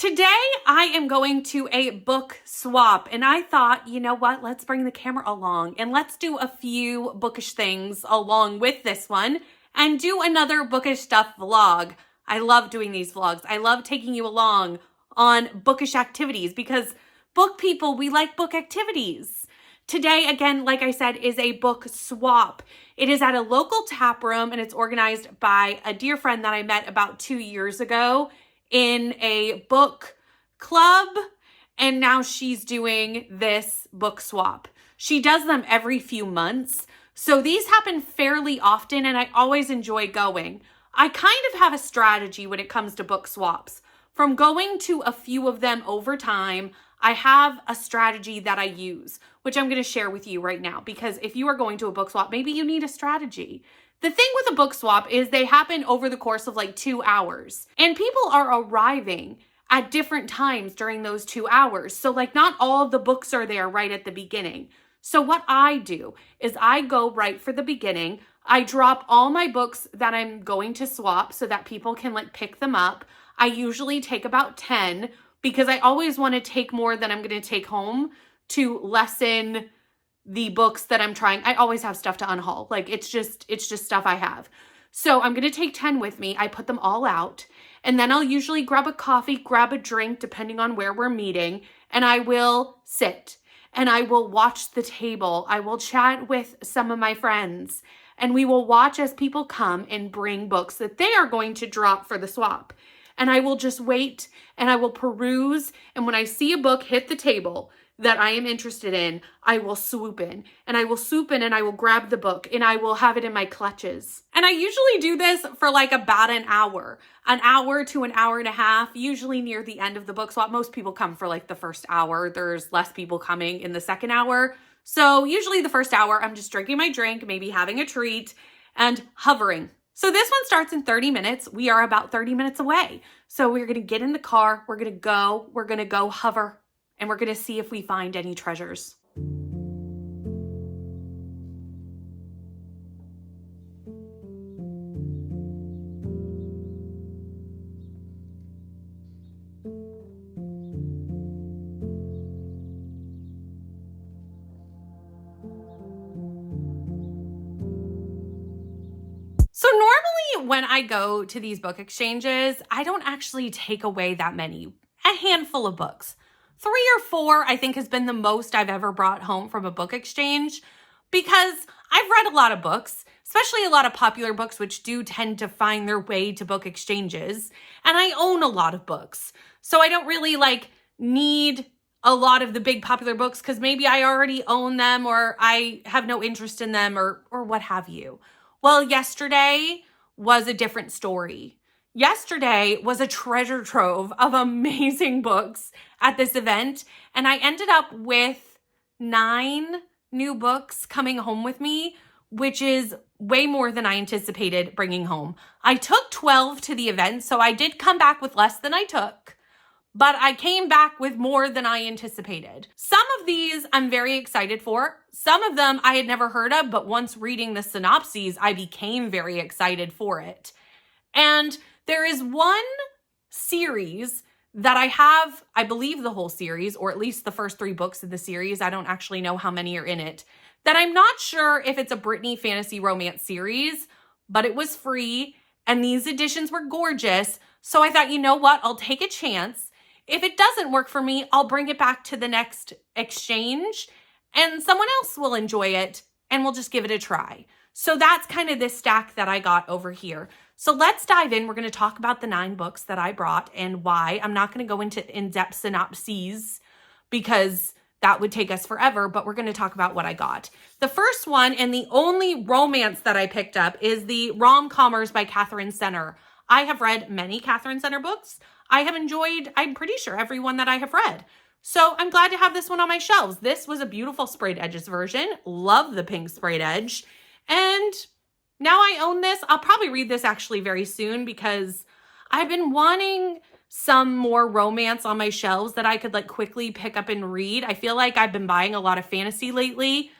Today, I am going to a book swap, and I thought, you know what, let's bring the camera along and let's do a few bookish things along with this one and do another bookish stuff vlog. I love doing these vlogs. I love taking you along on bookish activities because book people, we like book activities. Today, again, like I said, is a book swap. It is at a local tap room and it's organized by a dear friend that I met about 2 years ago in a book club, and now she's doing this book swap. She does them every few months, so these happen fairly often, and I always enjoy going. I kind of have a strategy when it comes to book swaps. From going to a few of them over time, I have a strategy that I use, which I'm going to share with you right now, because if you are going to a book swap, maybe you need a strategy. The thing with a book swap is they happen over the course of like 2 hours, and people are arriving at different times during those 2 hours. So like not all of the books are there right at the beginning. So what I do is I go right for the beginning. I drop all my books that I'm going to swap so that people can like pick them up. I usually take about 10 because I always want to take more than I'm going to take home to lessen the books that I'm trying. I always have stuff to unhaul. Like it's just stuff I have. So I'm going to take 10 with me. I put them all out, and then I'll usually grab a coffee, grab a drink, depending on where we're meeting, and I will sit and I will watch the table. I will chat with some of my friends, and we will watch as people come and bring books that they are going to drop for the swap. And I will just wait and I will peruse. And when I see a book hit the table that I am interested in, I will swoop in and I will swoop in and I will grab the book and I will have it in my clutches. And I usually do this for like about an hour to an hour and a half, usually near the end of the book swap. Most people come for like the first hour. There's less people coming in the second hour. So usually the first hour, I'm just drinking my drink, maybe having a treat and hovering. So this one starts in 30 minutes. We are about 30 minutes away. So we're going to get in the car. We're going to go hover. And we're going to see if we find any treasures. So normally when I go to these book exchanges, I don't actually take away that many, a handful of books. 3 or 4, I think, has been the most I've ever brought home from a book exchange because I've read a lot of books, especially a lot of popular books, which do tend to find their way to book exchanges. And I own a lot of books. So I don't really need a lot of the big popular books because maybe I already own them or I have no interest in them or what have you. Well, yesterday was a different story. Yesterday was a treasure trove of amazing books at this event, and I ended up with 9 new books coming home with me, which is way more than I anticipated bringing home. I took 12 to the event, so I did come back with less than I took, but I came back with more than I anticipated. Some of these I'm very excited for. Some of them I had never heard of, but once reading the synopses, I became very excited for it. And there is one series that I have, I believe the whole series, or at least the first 3 books of the series, I don't actually know how many are in it, that I'm not sure if it's a Brittany fantasy romance series, but it was free, and these editions were gorgeous, so I thought, you know what, I'll take a chance. If it doesn't work for me, I'll bring it back to the next exchange, and someone else will enjoy it, and we'll just give it a try. So that's kind of this stack that I got over here. So let's dive in. We're going to talk about the 9 books that I brought and why. I'm not going to go into in-depth synopses because that would take us forever, but we're going to talk about what I got. The first one and the only romance that I picked up is the Rom-Commers by Catherine Senner. I have read many Catherine Senner books. I have enjoyed, I'm pretty sure, every one that I have read. So I'm glad to have this one on my shelves. This was a beautiful sprayed edges version. Love the pink sprayed edge. And now I own this. I'll probably read this actually very soon because I've been wanting some more romance on my shelves that I could quickly pick up and read. I feel like I've been buying a lot of fantasy lately.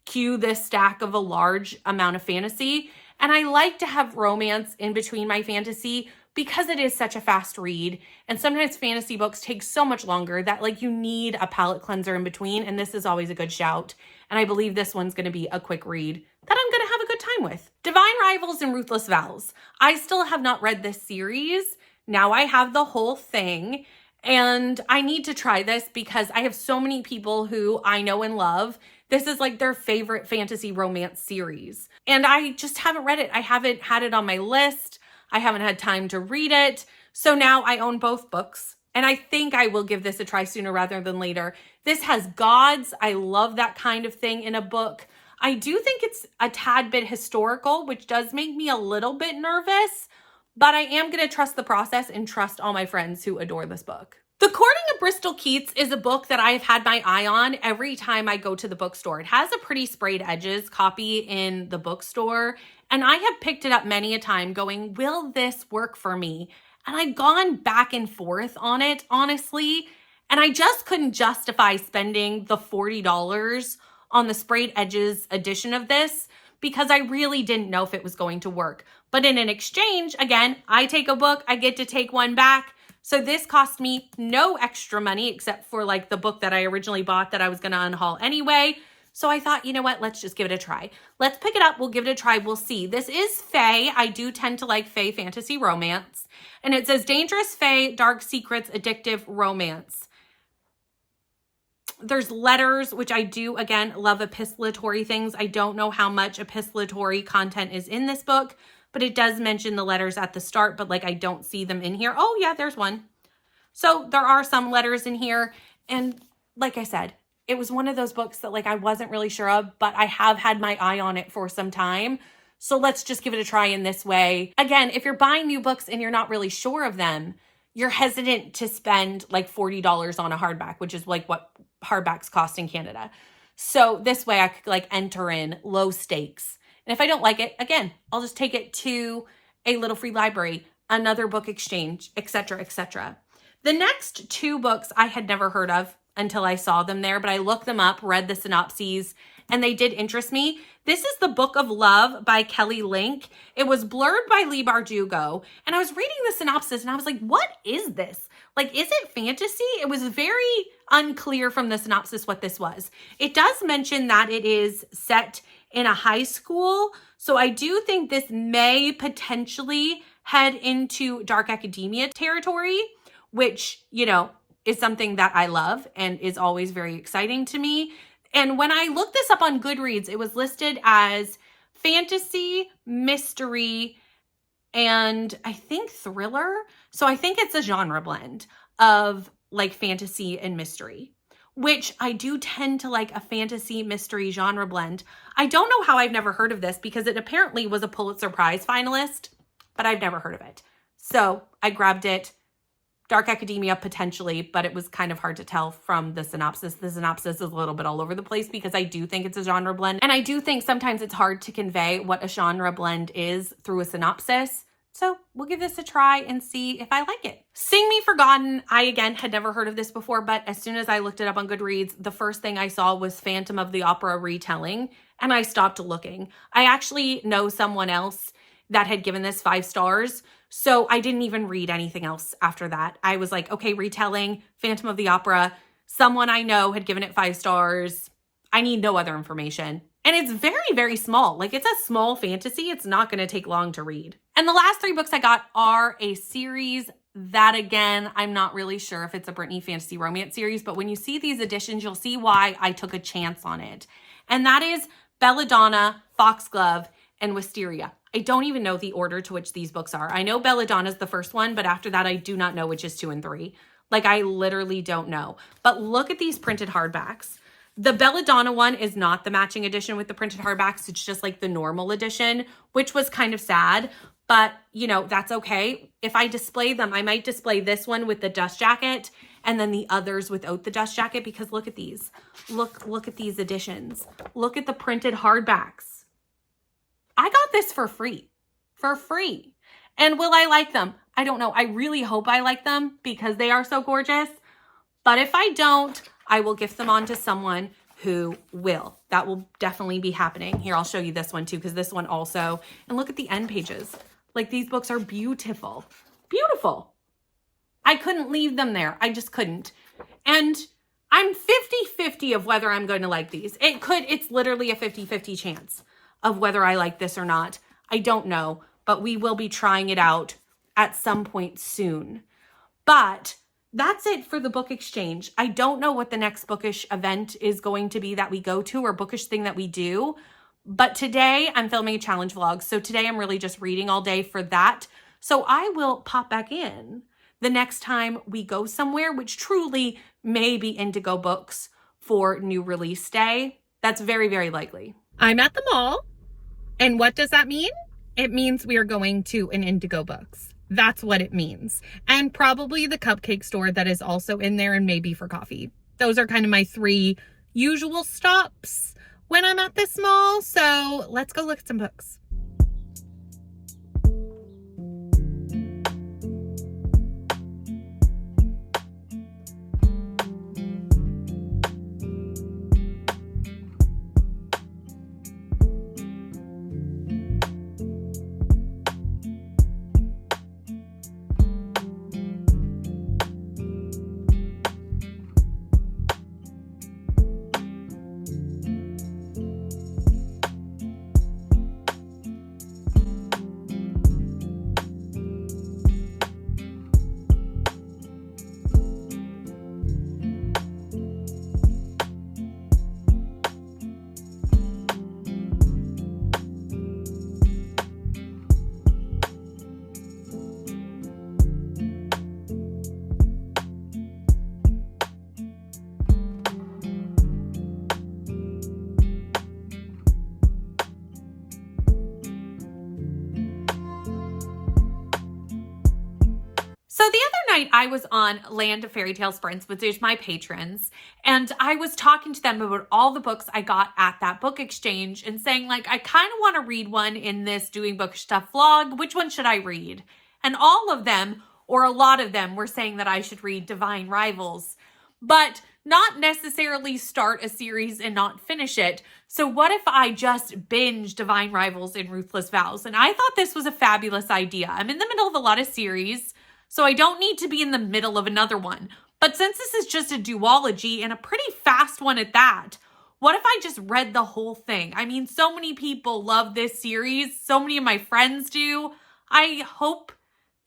Cue this stack of a large amount of fantasy. And I like to have romance in between my fantasy, because it is such a fast read. And sometimes fantasy books take so much longer that like you need a palate cleanser in between. And this is always a good shout. And I believe this one's going to be a quick read that I'm going to have a good time with. Divine Rivals and Ruthless Vows. I still have not read this series. Now I have the whole thing. And I need to try this because I have so many people who I know and love. This is like their favorite fantasy romance series. And I just haven't read it. I haven't had it on my list. I haven't had time to read it. So now I own both books. And I think I will give this a try sooner rather than later. This has gods. I love that kind of thing in a book. I do think it's a tad bit historical, which does make me a little bit nervous. But I am going to trust the process and trust all my friends who adore this book. The Courting of Bristol Keats is a book that I have had my eye on every time I go to the bookstore. It has a pretty sprayed edges copy in the bookstore, and I have picked it up many a time going, will this work for me? And I've gone back and forth on it, honestly, and I just couldn't justify spending the $40 on the sprayed edges edition of this because I really didn't know if it was going to work. But in an exchange, again, I take a book, I get to take one back. So this cost me no extra money except for like the book that I originally bought that I was going to unhaul anyway. So I thought, you know what, let's just give it a try. Let's pick it up. We'll give it a try. We'll see. This is fae. I do tend to like fae fantasy romance. And it says dangerous fae, dark secrets, addictive romance. There's letters, which I do, again, love epistolatory things. I don't know how much epistolatory content is in this book, but it does mention the letters at the start, but like I don't see them in here. Oh yeah, there's one. So there are some letters in here. And like I said, it was one of those books that like I wasn't really sure of, but I have had my eye on it for some time. So let's just give it a try in this way. Again, if you're buying new books and you're not really sure of them, you're hesitant to spend like $40 on a hardback, which is like what hardbacks cost in Canada. So this way I could like enter in low stakes. And if I don't like it, again, I'll just take it to a little free library, another book exchange, etc., etc. The next two books I had never heard of until I saw them there, but I looked them up, read the synopses, and they did interest me. This is The Book of Love by Kelly Link. It was blurred by Lee Bardugo, and I was reading the synopsis, and I was like, what is this? Like, is it fantasy? It was very unclear from the synopsis what this was. It does mention that it is set in a high school, so I do think this may potentially head into dark academia territory, which, you know, is something that I love and is always very exciting to me. And when I looked this up on Goodreads, it was listed as fantasy, mystery, and I think thriller. So I think it's a genre blend of like fantasy and mystery, which I do tend to like a fantasy mystery genre blend. I don't know how I've never heard of this because it apparently was a Pulitzer Prize finalist, but I've never heard of it. So I grabbed it. Dark academia potentially, but it was kind of hard to tell from the synopsis. The synopsis is a little bit all over the place because I do think it's a genre blend. And I do think sometimes it's hard to convey what a genre blend is through a synopsis. So we'll give this a try and see if I like it. Sing Me Forgotten. I, again, had never heard of this before, but as soon as I looked it up on Goodreads, the first thing I saw was Phantom of the Opera retelling, and I stopped looking. I actually know someone else that had given this 5 stars, so I didn't even read anything else after that. I was like, okay, retelling, Phantom of the Opera. Someone I know had given it 5 stars. I need no other information. And it's very, very small. Like, it's a small fantasy. It's not going to take long to read. And the last 3 books I got are a series that, again, I'm not really sure if it's a Brittany fantasy romance series, but when you see these editions, you'll see why I took a chance on it. And that is Belladonna, Foxglove, and Wisteria. I don't even know the order to which these books are. I know Belladonna is the first one, but after that, I do not know which is 2 and 3. Like, I literally don't know. But look at these printed hardbacks. The Belladonna one is not the matching edition with the printed hardbacks. It's just like the normal edition, which was kind of sad. But, you know, that's okay. If I display them, I might display this one with the dust jacket and then the others without the dust jacket, because look at these. Look at these editions. Look at the printed hardbacks. I got this for free. And will I like them? I don't know. I really hope I like them because they are so gorgeous. But if I don't, I will gift them on to someone who will. That will definitely be happening. Here, I'll show you this one too, because this one also, and look at the end pages. Like, these books are beautiful. Beautiful. I couldn't leave them there. I just couldn't. And I'm 50-50 of whether I'm going to like these. It's literally a 50-50 chance of whether I like this or not. I don't know, but we will be trying it out at some point soon. But that's it for the book exchange. I don't know what the next bookish event is going to be that we go to or bookish thing that we do. But today I'm filming a challenge vlog. So today I'm really just reading all day for that. So I will pop back in the next time we go somewhere, which truly may be Indigo Books for new release day. That's very, very likely. I'm at the mall. And what does that mean? It means we are going to an Indigo Books. That's what it means. And probably the cupcake store that is also in there, and maybe for coffee. Those are kind of my 3 usual stops when I'm at this mall. So let's go look at some books. So the other night I was on Land of Fairy Tale Sprints, which is my patrons, and I was talking to them about all the books I got at that book exchange and saying, like, I kind of want to read one in this Doing Bookish Stuff vlog. Which one should I read? And all of them, or a lot of them, were saying that I should read Divine Rivals, but not necessarily start a series and not finish it. So what if I just binge Divine Rivals and Ruthless Vows? And I thought this was a fabulous idea. I'm in the middle of a lot of series, so I don't need to be in the middle of another one. But since this is just a duology and a pretty fast one at that, what if I just read the whole thing? I mean, so many people love this series. So many of my friends do. I hope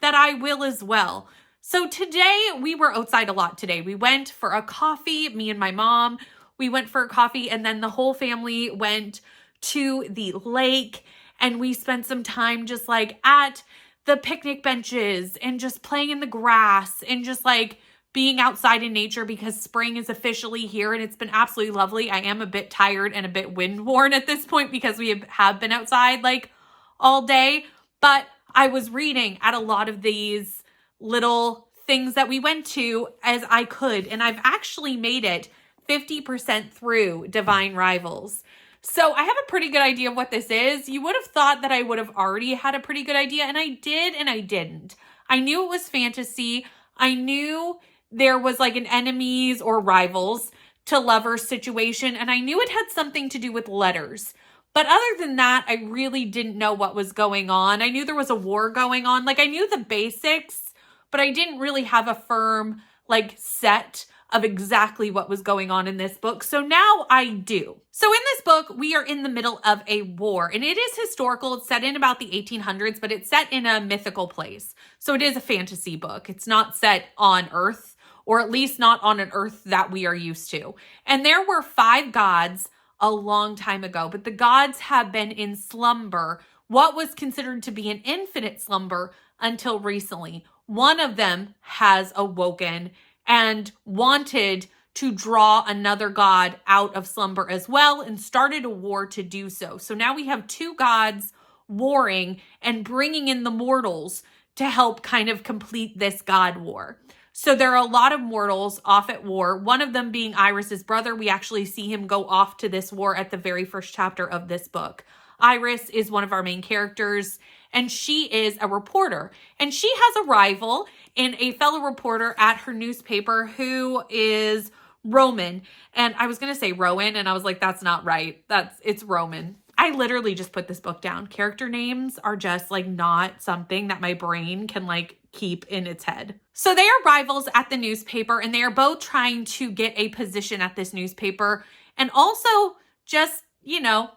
that I will as well. So today, we were outside a lot today. We went for a coffee, me and my mom. We went for a coffee, and then the whole family went to the lake, and we spent some time just like at the picnic benches and just playing in the grass and just like being outside in nature because spring is officially here and it's been absolutely lovely. I am a bit tired and a bit wind-worn at this point because we have been outside like all day, but I was reading at a lot of these little things that we went to as I could, and I've actually made it 50% through Divine Rivals. So I have a pretty good idea of what this is. You would have thought that I would have already had a pretty good idea, and I did and I didn't. I knew it was fantasy. I knew there was like an enemies or rivals to lovers situation, and I knew it had something to do with letters. But other than that, I really didn't know what was going on. I knew there was a war going on. Like, I knew the basics, but I didn't really have a firm like set of exactly what was going on in this book. So now I do. So in this book, we are in the middle of a war, and it is historical. It's set in about the 1800s, but it's set in a mythical place. So it is a fantasy book. It's not set on Earth, or at least not on an Earth that we are used to. And there were 5 gods a long time ago, but the gods have been in slumber, what was considered to be an infinite slumber until recently. One of them has awoken and wanted to draw another god out of slumber as well and started a war to do so. So now we have 2 gods warring and bringing in the mortals to help kind of complete this god war. So there are a lot of mortals off at war, one of them being Iris's brother. We actually see him go off to this war at the very first chapter of this book. Iris is one of our main characters, and she is a reporter. And she has a rival in a fellow reporter at her newspaper who is Roman. And I was going to say Rowan, and I was like, that's not right. It's Roman. I I literally just put this book down. Character names are just like not something that my brain can like keep in its head. So they are rivals at the newspaper, and they are both trying to get a position at this newspaper, and also just, you know,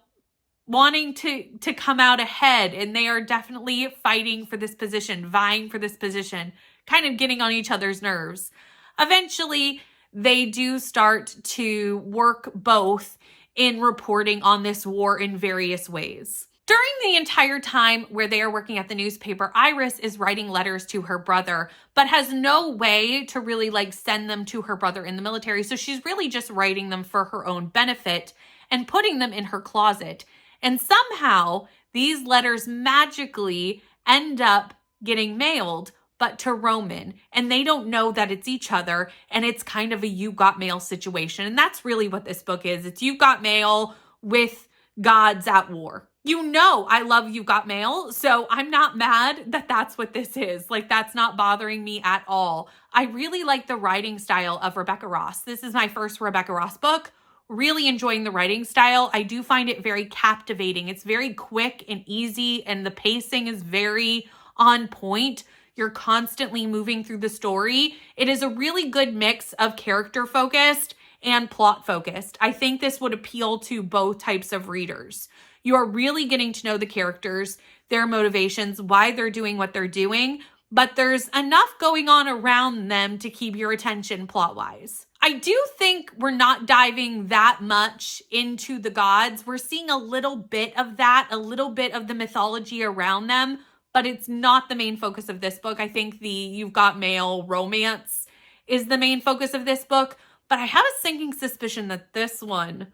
wanting to come out ahead. And they are definitely fighting for this position, vying for this position, kind of getting on each other's nerves. Eventually, they do start to work both in reporting on this war in various ways. During the entire time where they are working at the newspaper, Iris is writing letters to her brother, but has no way to really like send them to her brother in the military. So she's really just writing them for her own benefit and putting them in her closet. And somehow these letters magically end up getting mailed, but to Roman, and they don't know that it's each other, and it's kind of a you got mail situation. And that's really what this book is. It's you got mail with gods at war. You know, I love You Got Mail, so I'm not mad that that's what this is. Like, that's not bothering me at all. I really like the writing style of Rebecca Ross. This is my first Rebecca Ross book. Really enjoying the writing style. I do find it very captivating. It's very quick and easy, and the pacing is very on point. You're constantly moving through the story. It is a really good mix of character focused and plot focused. I think this would appeal to both types of readers. You are really getting to know the characters, their motivations, why they're doing what they're doing, but there's enough going on around them to keep your attention plot-wise. I do think we're not diving that much into the gods. We're seeing a little bit of that, a little bit of the mythology around them, but it's not the main focus of this book. I think the You've Got Mail romance is the main focus of this book, but I have a sinking suspicion that this one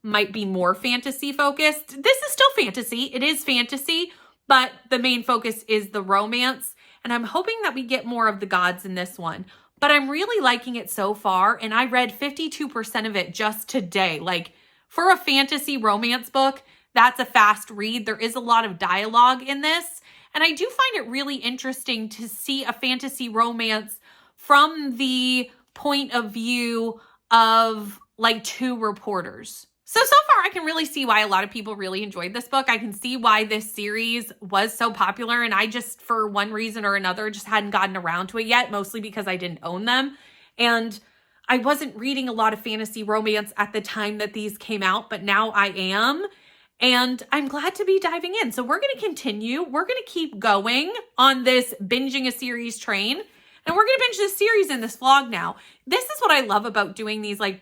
might be more fantasy focused. This is still fantasy. It is fantasy, but the main focus is the romance, and I'm hoping that we get more of the gods in this one. But I'm really liking it so far, and I read 52% of it just today. Like, for a fantasy romance book, that's a fast read. There is a lot of dialogue in this, and I do find it really interesting to see a fantasy romance from the point of view of like two reporters. So far I can really see why a lot of people really enjoyed this book. I can see why this series was so popular, and I just, for one reason or another, just hadn't gotten around to it yet, mostly because I didn't own them. And I wasn't reading a lot of fantasy romance at the time that these came out, but now I am. And I'm glad to be diving in. So we're going to continue. We're going to keep going on this binging a series train. And we're going to binge this series in this vlog now. This is what I love about doing these like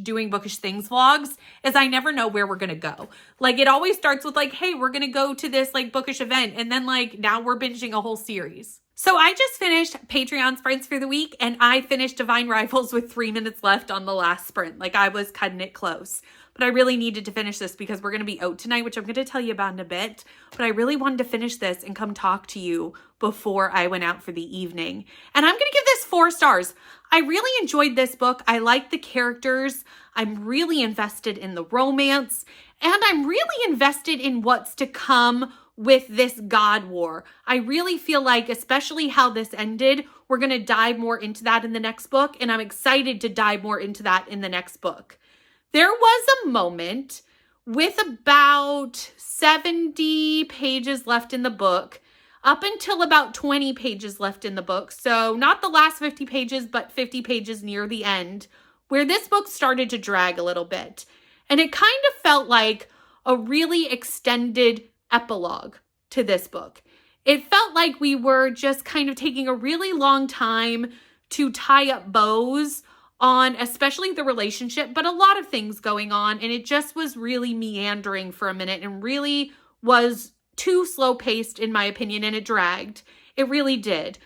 doing bookish things vlogs, is I never know where we're going to go. Like, it always starts with like, hey, we're going to go to this like bookish event. And then like, now we're binging a whole series. So I just finished Patreon sprints for the week, and I finished Divine Rivals with 3 minutes left on the last sprint. Like, I was cutting it close. But I really needed to finish this because we're going to be out tonight, which I'm going to tell you about in a bit. But I really wanted to finish this and come talk to you before I went out for the evening. And I'm going to give this 4 stars. I really enjoyed this book. I like the characters. I'm really invested in the romance. And I'm really invested in what's to come with this God war. I really feel like, especially how this ended, we're going to dive more into that in the next book. And I'm excited to dive more into that in the next book. There was a moment with about 70 pages left in the book, up until about 20 pages left in the book. So not the last 50 pages, but 50 pages near the end, where this book started to drag a little bit. And it kind of felt like a really extended epilogue to this book. It felt like we were just kind of taking a really long time to tie up bows on especially the relationship, but a lot of things going on. And it just was really meandering for a minute and really was too slow paced in my opinion, and it dragged. It really did.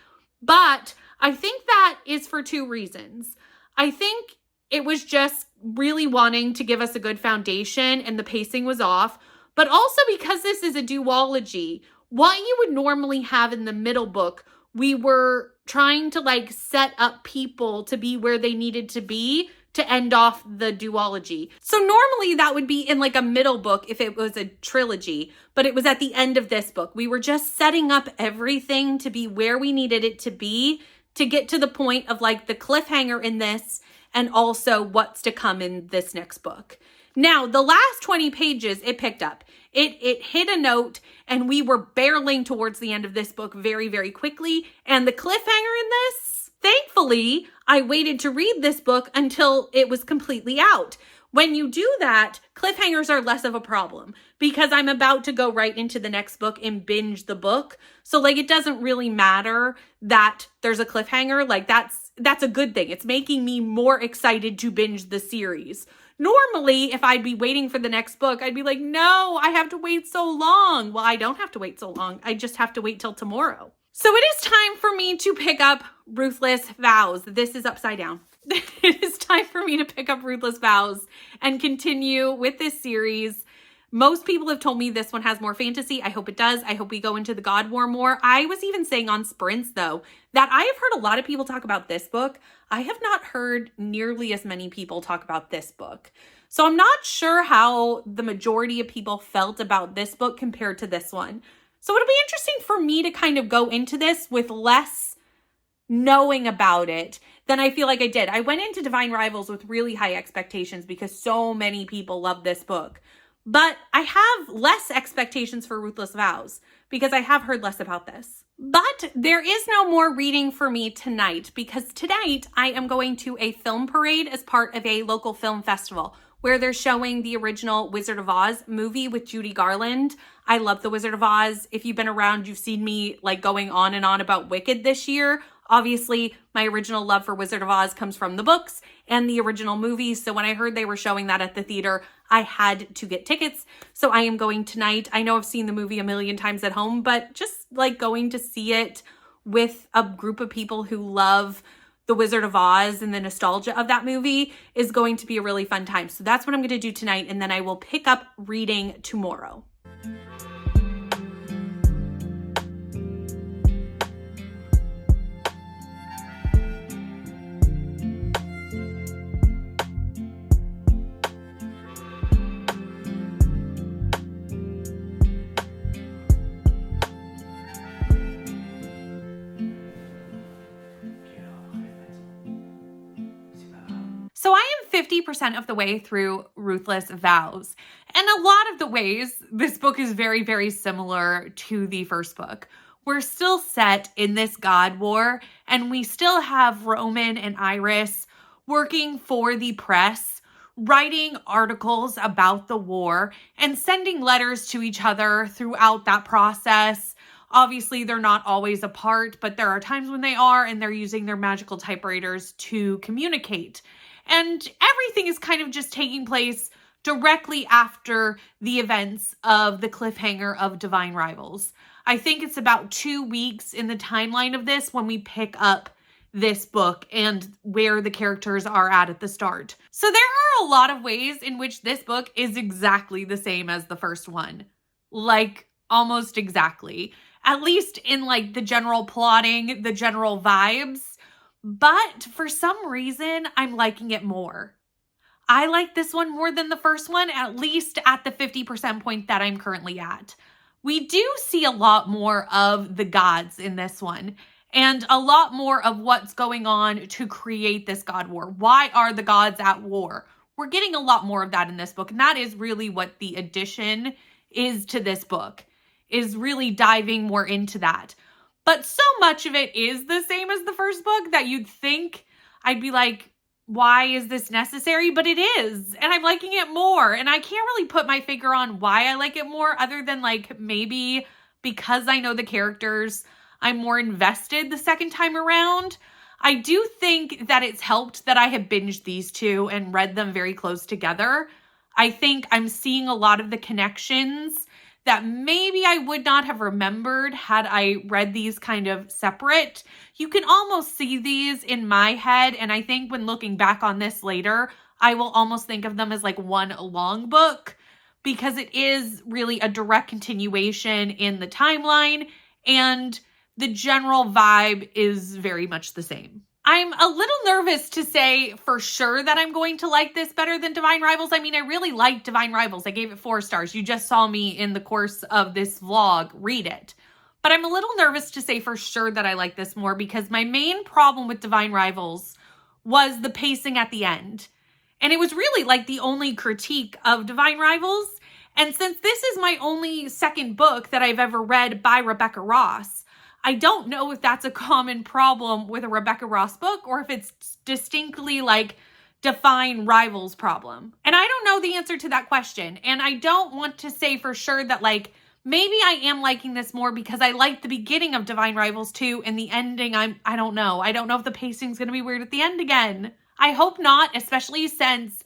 But I think that is for 2 reasons. I think it was just really wanting to give us a good foundation and the pacing was off, but also because this is a duology, what you would normally have in the middle book, we were trying to like set up people to be where they needed to be to end off the duology. So normally that would be in like a middle book if it was a trilogy, but it was at the end of this book. We were just setting up everything to be where we needed it to be to get to the point of like the cliffhanger in this and also what's to come in this next book. Now, the last 20 pages, it picked up. It hit a note, and we were barreling towards the end of this book very, very quickly. And the cliffhanger in this, thankfully, I waited to read this book until it was completely out. When you do that, cliffhangers are less of a problem because I'm about to go right into the next book and binge the book. So like, it doesn't really matter that there's a cliffhanger. Like that's a good thing. It's making me more excited to binge the series. Normally, if I'd be waiting for the next book, I'd be like, no, I have to wait so long. Well, I don't have to wait so long. I just have to wait till tomorrow. So it is time for me to pick up Ruthless Vows. This is upside down. It is time for me to pick up Ruthless Vows and continue with this series. Most people have told me this one has more fantasy. I hope it does. I hope we go into the God War more. I was even saying on sprints, though, that I have heard a lot of people talk about this book. I have not heard nearly as many people talk about this book. So I'm not sure how the majority of people felt about this book compared to this one. So it'll be interesting for me to kind of go into this with less knowing about it than I feel like I did. I went into Divine Rivals with really high expectations because so many people love this book. But I have less expectations for Ruthless Vows because I have heard less about this. But there is no more reading for me tonight because tonight I am going to a film parade as part of a local film festival where they're showing the original Wizard of Oz movie with Judy Garland. I love the Wizard of Oz. If you've been around, you've seen me like going on and on about Wicked this year. Obviously, my original love for Wizard of Oz comes from the books and the original movie. So when I heard they were showing that at the theater, I had to get tickets. So I am going tonight. I know I've seen the movie a million times at home, but just like going to see it with a group of people who love the Wizard of Oz and the nostalgia of that movie is going to be a really fun time. So that's what I'm going to do tonight. And then I will pick up reading tomorrow. So I am 50% of the way through Ruthless Vows. And a lot of the ways, this book is very, very similar to the first book. We're still set in this God War, and we still have Roman and Iris working for the press, writing articles about the war, and sending letters to each other throughout that process. Obviously, they're not always apart, but there are times when they are, and they're using their magical typewriters to communicate. And everything is kind of just taking place directly after the events of the cliffhanger of Divine Rivals. I think it's about 2 weeks in the timeline of this when we pick up this book and where the characters are at the start. So there are a lot of ways in which this book is exactly the same as the first one. Like, almost exactly. At least in like the general plotting, the general vibes. But for some reason, I'm liking it more. I like this one more than the first one, at least at the 50% point that I'm currently at. We do see a lot more of the gods in this one, and a lot more of what's going on to create this God War. Why are the gods at war? We're getting a lot more of that in this book, and that is really what the addition is to this book, is really diving more into that. But so much of it is the same as the first book that you'd think I'd be like, why is this necessary? But it is, and I'm liking it more. And I can't really put my finger on why I like it more other than like maybe because I know the characters, I'm more invested the second time around. I do think that it's helped that I have binged these two and read them very close together. I think I'm seeing a lot of the connections that maybe I would not have remembered had I read these kind of separate. You can almost see these in my head, and I think when looking back on this later, I will almost think of them as like one long book because it is really a direct continuation in the timeline, and the general vibe is very much the same. I'm a little nervous to say for sure that I'm going to like this better than Divine Rivals. I mean, I really liked Divine Rivals. I gave it 4 stars. You just saw me in the course of this vlog read it. But I'm a little nervous to say for sure that I like this more because my main problem with Divine Rivals was the pacing at the end. And it was really like the only critique of Divine Rivals. And since this is my only second book that I've ever read by Rebecca Ross, I don't know if that's a common problem with a Rebecca Ross book or if it's distinctly like Divine Rivals problem. And I don't know the answer to that question. And I don't want to say for sure that like, maybe I am liking this more because I like the beginning of Divine Rivals too, and the ending, I don't know. I don't know if the pacing's going to be weird at the end again. I hope not, especially since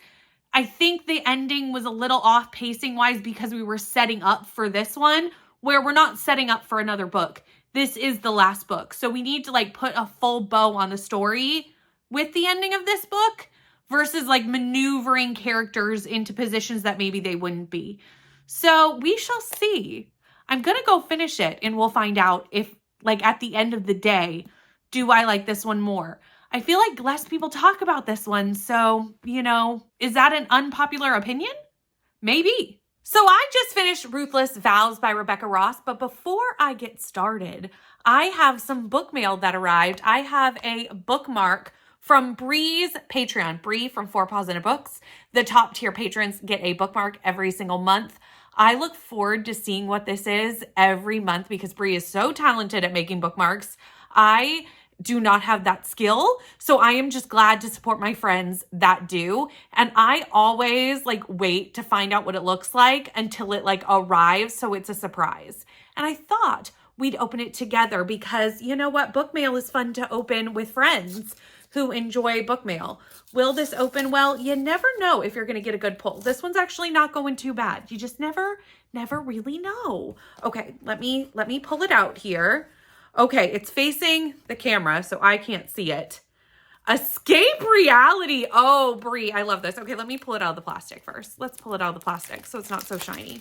I think the ending was a little off pacing-wise because we were setting up for this one, where we're not setting up for another book. This is the last book. So we need to like put a full bow on the story with the ending of this book versus like maneuvering characters into positions that maybe they wouldn't be. So we shall see. I'm going to go finish it and we'll find out if like at the end of the day, do I like this one more? I feel like less people talk about this one. So, you know, is that an unpopular opinion? Maybe. So I just finished Ruthless Vows by Rebecca Ross, but before I get started, I have some book mail that arrived. I have a bookmark from Bree's Patreon. Bree from Four Paws in a Books. The top tier patrons get a bookmark every single month. I look forward to seeing what this is every month because Bree is so talented at making bookmarks. I do not have that skill. So I am just glad to support my friends that do. And I always like wait to find out what it looks like until it like arrives. So it's a surprise. And I thought we'd open it together because you know what? Book mail is fun to open with friends who enjoy book mail. Will this open well? You never know if you're going to get a good pull. This one's actually not going too bad. You just never really know. Okay, let me pull it out here. Okay, it's facing the camera, so I can't see it. Escape Reality. Oh, Brie, I love this. Okay, let me pull it out of the plastic first. Let's pull it out of the plastic so it's not so shiny.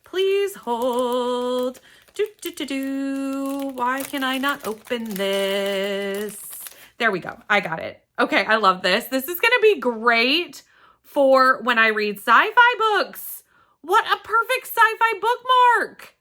Please hold. Why can I not open this? There we go. I got it. Okay, I love this. This is going to be great for when I read sci-fi books. What a perfect sci-fi bookmark.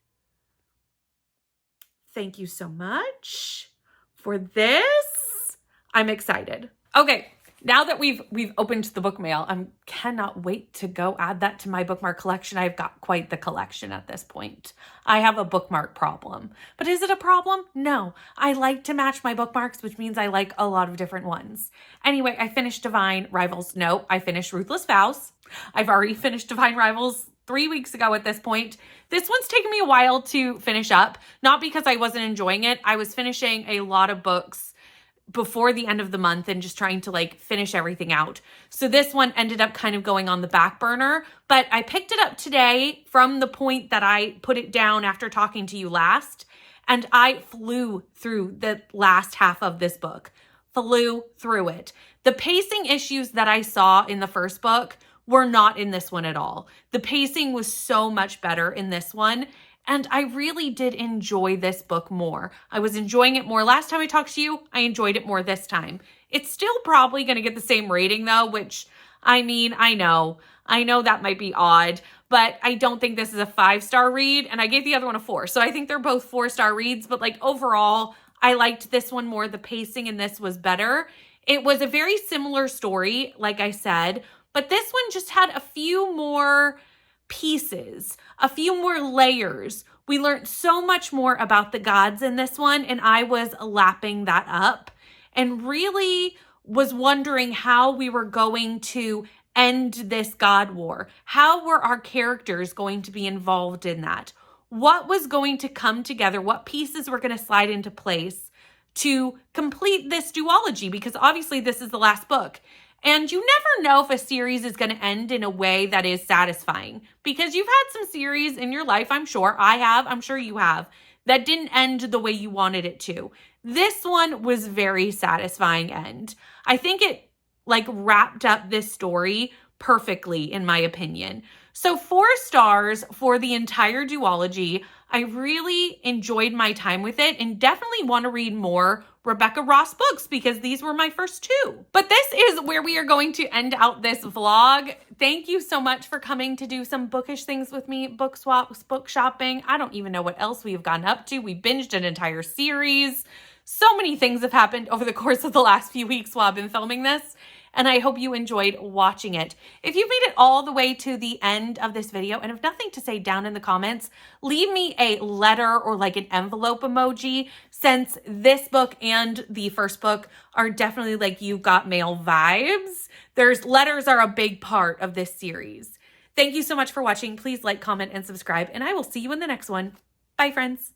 Thank you so much for this. I'm excited. Okay, now that we've opened the book mail, I cannot wait to go add that to my bookmark collection. I've got quite the collection at this point. I have a bookmark problem. But is it a problem? No. I like to match my bookmarks, which means I like a lot of different ones. Anyway, I finished Divine Rivals. No, I finished Ruthless Vows. I've already finished Divine Rivals 3 weeks ago at this point. This one's taken me a while to finish up, not because I wasn't enjoying it. I was finishing a lot of books before the end of the month and just trying to like finish everything out. So this one ended up kind of going on the back burner, but I picked it up today from the point that I put it down after talking to you last, and I flew through the last half of this book. Flew through it. The pacing issues that I saw in the first book were not in this one at all. The pacing was so much better in this one. And I really did enjoy this book more. I was enjoying it more last time I talked to you. I enjoyed it more this time. It's still probably going to get the same rating though, which I mean, I know that might be odd, but I don't think this is a 5-star read. And I gave the other one a 4. So I think they're both 4-star reads, but like overall, I liked this one more. The pacing in this was better. It was a very similar story, like I said, but this one just had a few more pieces, a few more layers. We learned so much more about the gods in this one, and I was lapping that up and really was wondering how we were going to end this god war. How were our characters going to be involved in that? What was going to come together? What pieces were going to slide into place to complete this duology? Because obviously this is the last book. And you never know if a series is going to end in a way that is satisfying, because you've had some series in your life, I'm sure I have, I'm sure you have, that didn't end the way you wanted it to. This one was very satisfying end. I think it like wrapped up this story perfectly, in my opinion. So 4 stars for the entire duology. I really enjoyed my time with it and definitely want to read more Rebecca Ross books because these were my first 2. But this is where we are going to end out this vlog. Thank you so much for coming to do some bookish things with me, book swaps, book shopping. I don't even know what else we have gotten up to. We binged an entire series. So many things have happened over the course of the last few weeks while I've been filming this. and I hope you enjoyed watching it. If you've made it all the way to the end of this video and have nothing to say down in the comments, leave me a letter or like an envelope emoji, since this book and the first book are definitely like You've Got Mail vibes. Letters are a big part of this series. Thank you so much for watching. Please like, comment, and subscribe, and I will see you in the next one. Bye, friends.